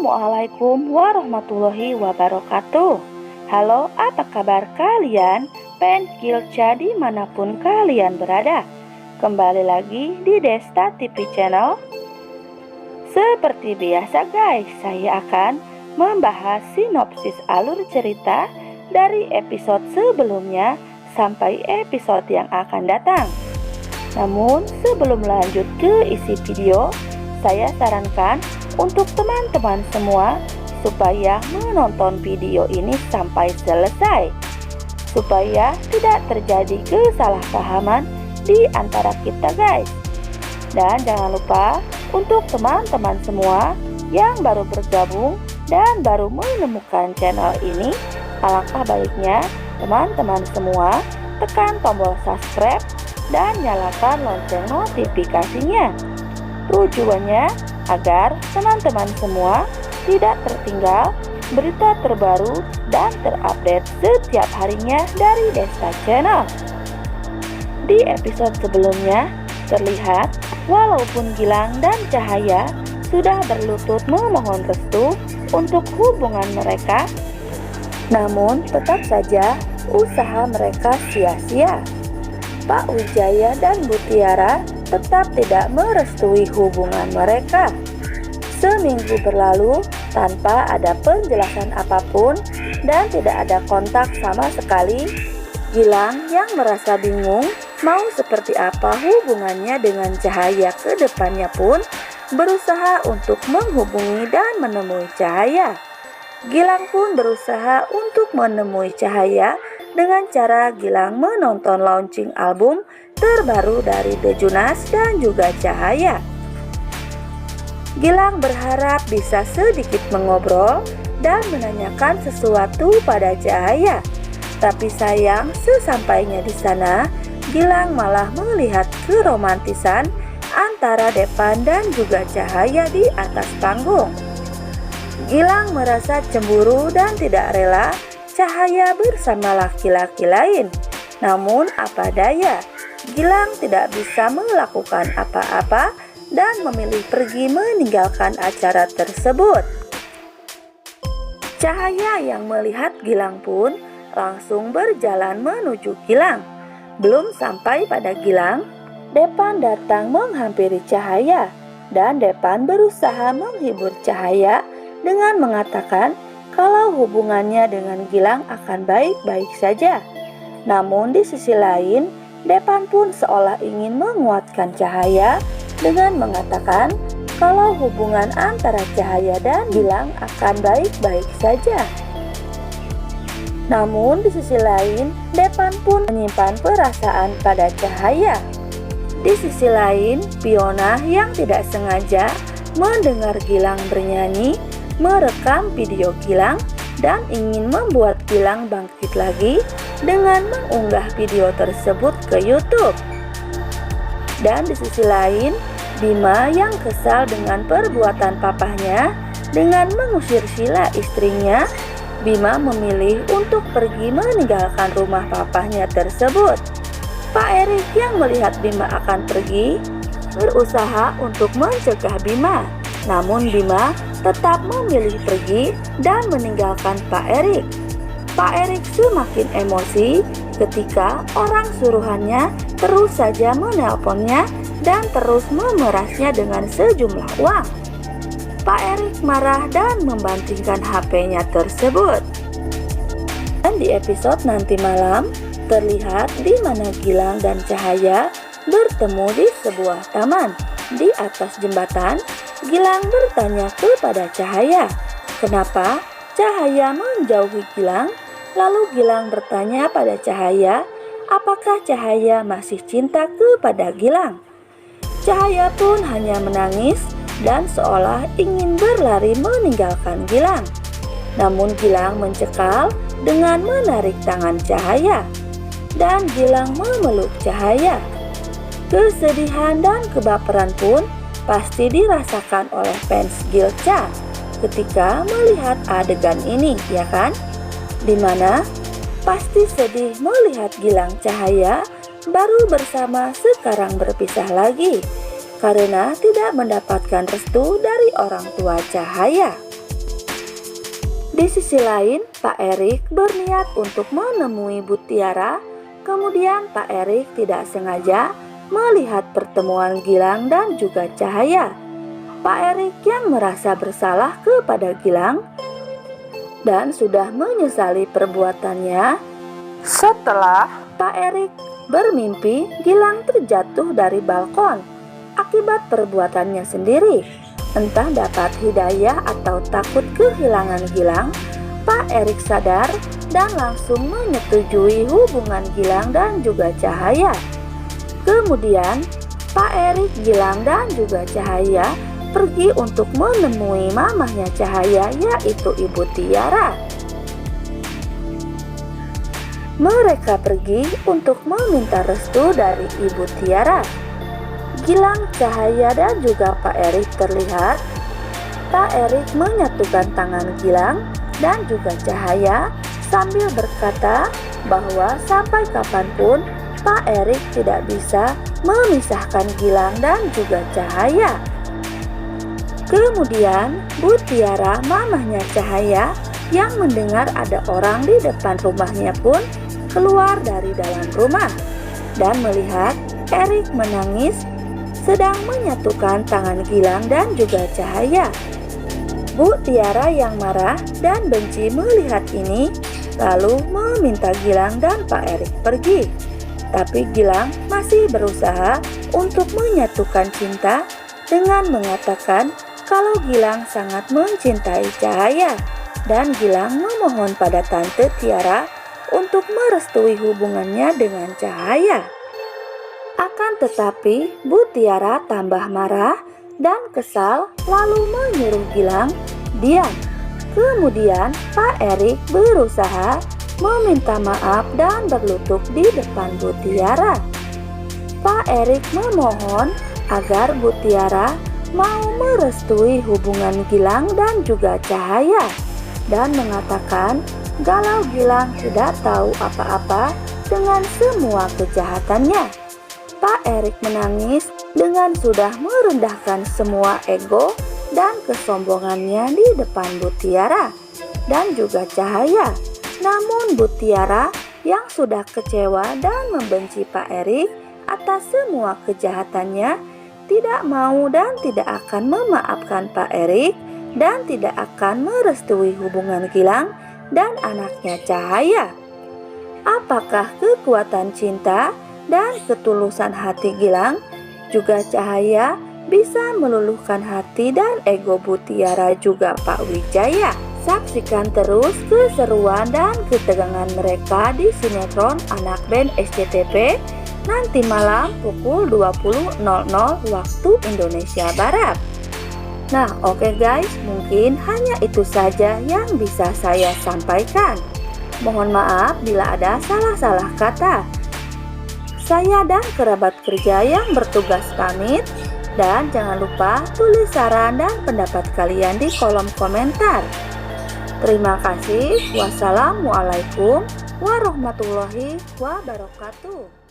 Assalamualaikum warahmatullahi wabarakatuh. Halo, apa kabar kalian? Penkilca dimanapun kalian berada. Kembali lagi di Desta TV Channel. Seperti biasa guys, saya akan membahas sinopsis alur cerita dari episode sebelumnya sampai episode yang akan datang. Namun sebelum lanjut ke isi video, saya sarankan untuk teman-teman semua supaya menonton video ini sampai selesai, supaya tidak terjadi kesalahpahaman di antara kita guys. Dan jangan lupa untuk teman-teman semua yang baru bergabung dan baru menemukan channel ini, alangkah baiknya teman-teman semua tekan tombol subscribe dan nyalakan lonceng notifikasinya. Tujuannya agar teman-teman semua tidak tertinggal berita terbaru dan terupdate setiap harinya dari Desta Channel. Di episode sebelumnya terlihat walaupun Gilang dan Cahaya sudah berlutut memohon restu untuk hubungan mereka, namun tetap saja usaha mereka sia-sia. Pak Wijaya dan Bu Tiara tetap tidak merestui hubungan mereka. Seminggu berlalu tanpa ada penjelasan apapun dan tidak ada kontak sama sekali. Gilang yang merasa bingung mau seperti apa hubungannya dengan Cahaya ke depannya pun berusaha untuk menghubungi dan menemui Cahaya. Gilang pun berusaha untuk menemui Cahaya dengan cara Gilang menonton launching album terbaru dari The Jonas dan juga Cahaya. Gilang berharap bisa sedikit mengobrol dan menanyakan sesuatu pada Cahaya. Tapi sayang, sesampainya di sana, Gilang malah melihat keromantisan antara Depan dan juga Cahaya di atas panggung. Gilang merasa cemburu dan tidak rela Cahaya bersama laki-laki lain. Namun apa daya, Gilang tidak bisa melakukan apa-apa dan memilih pergi meninggalkan acara tersebut. Cahaya yang melihat Gilang pun langsung berjalan menuju Gilang. Belum sampai pada Gilang, Depan datang menghampiri Cahaya dan Depan berusaha menghibur Cahaya dengan mengatakan kalau hubungannya dengan Gilang akan baik-baik saja. Namun di sisi lain, Depan pun seolah ingin menguatkan Cahaya dengan mengatakan kalau hubungan antara Cahaya dan Gilang akan baik-baik saja. Namun di sisi lain, Depan pun menyimpan perasaan pada Cahaya. Di sisi lain, Fiona yang tidak sengaja mendengar Gilang bernyanyi merekam video Gilang dan ingin membuat Gilang bangkit lagi dengan mengunggah video tersebut ke YouTube. Dan di sisi lain, Bima yang kesal dengan perbuatan papahnya dengan mengusir Sheila istrinya, Bima memilih untuk pergi meninggalkan rumah papahnya tersebut. Pak Erik yang melihat Bima akan pergi berusaha untuk mencegah Bima. Namun Bima tetap memilih pergi dan meninggalkan Pak Erik. Pak Erik semakin emosi ketika orang suruhannya terus saja menelponnya dan terus memerasnya dengan sejumlah uang. Pak Erik marah dan membantingkan HP-nya tersebut. Dan di episode nanti malam terlihat di mana Gilang dan Cahaya bertemu di sebuah taman. Di atas jembatan, Gilang bertanya kepada Cahaya, kenapa Cahaya menjauhi Gilang? Lalu Gilang bertanya pada Cahaya, apakah Cahaya masih cinta kepada Gilang? Cahaya pun hanya menangis dan seolah ingin berlari meninggalkan Gilang. Namun Gilang mencekal dengan menarik tangan Cahaya, dan Gilang memeluk Cahaya. Kesedihan dan kebaperan pun pasti dirasakan oleh fans Gilca ketika melihat adegan ini, ya kan? Dimana pasti sedih melihat Gilang Cahaya baru bersama sekarang berpisah lagi karena tidak mendapatkan restu dari orang tua Cahaya. Di sisi lain, Pak Erik berniat untuk menemui Bu Tiara. Kemudian Pak Erik tidak sengaja melihat pertemuan Gilang dan juga Cahaya. Pak Erik yang merasa bersalah kepada Gilang dan sudah menyesali perbuatannya. Setelah Pak Erik bermimpi Gilang terjatuh dari balkon akibat perbuatannya sendiri. Entah dapat hidayah atau takut kehilangan Gilang, Pak Erik sadar dan langsung menyetujui hubungan Gilang dan juga Cahaya. Kemudian Pak Erik, Gilang dan juga Cahaya pergi untuk menemui mamahnya Cahaya, yaitu Ibu Tiara. Mereka pergi untuk meminta restu dari Ibu Tiara. Gilang, Cahaya dan juga Pak Erik terlihat. Pak Erik menyatukan tangan Gilang dan juga Cahaya sambil berkata bahwa sampai kapanpun Pak Erik tidak bisa memisahkan Gilang dan juga Cahaya. Kemudian Bu Tiara, mamahnya Cahaya, yang mendengar ada orang di depan rumahnya pun keluar dari dalam rumah dan melihat Erik menangis sedang menyatukan tangan Gilang dan juga Cahaya. Bu Tiara yang marah dan benci melihat ini lalu meminta Gilang dan Pak Erik pergi. Tapi Gilang masih berusaha untuk menyatukan cinta dengan mengatakan kalau Gilang sangat mencintai Cahaya dan Gilang memohon pada Tante Tiara untuk merestui hubungannya dengan Cahaya. Akan tetapi Bu Tiara tambah marah dan kesal lalu menyuruh Gilang diam. Kemudian Pak Erik berusaha meminta maaf dan berlutut di depan Bu Tiara. Pak Erik memohon agar Bu Tiara mau merestui hubungan Gilang dan juga Cahaya dan mengatakan kalau Gilang tidak tahu apa-apa dengan semua kejahatannya. Pak Erik menangis dengan sudah merendahkan semua ego dan kesombongannya di depan Bu Tiara dan juga Cahaya. Namun Bu Tiara yang sudah kecewa dan membenci Pak Erik atas semua kejahatannya tidak mau dan tidak akan memaafkan Pak Erik dan tidak akan merestui hubungan Gilang dan anaknya Cahaya. Apakah kekuatan cinta dan ketulusan hati Gilang juga Cahaya bisa meluluhkan hati dan ego Bu Tiara juga Pak Wijaya? Saksikan terus keseruan dan ketegangan mereka di sinetron Anak Band SCTV nanti malam pukul 20.00 waktu Indonesia Barat. Nah, oke guys, mungkin hanya itu saja yang bisa saya sampaikan. Mohon maaf bila ada salah-salah kata. Saya dan kerabat kerja yang bertugas pamit, dan jangan lupa tulis saran dan pendapat kalian di kolom komentar. Terima kasih. Wassalamualaikum warahmatullahi wabarakatuh.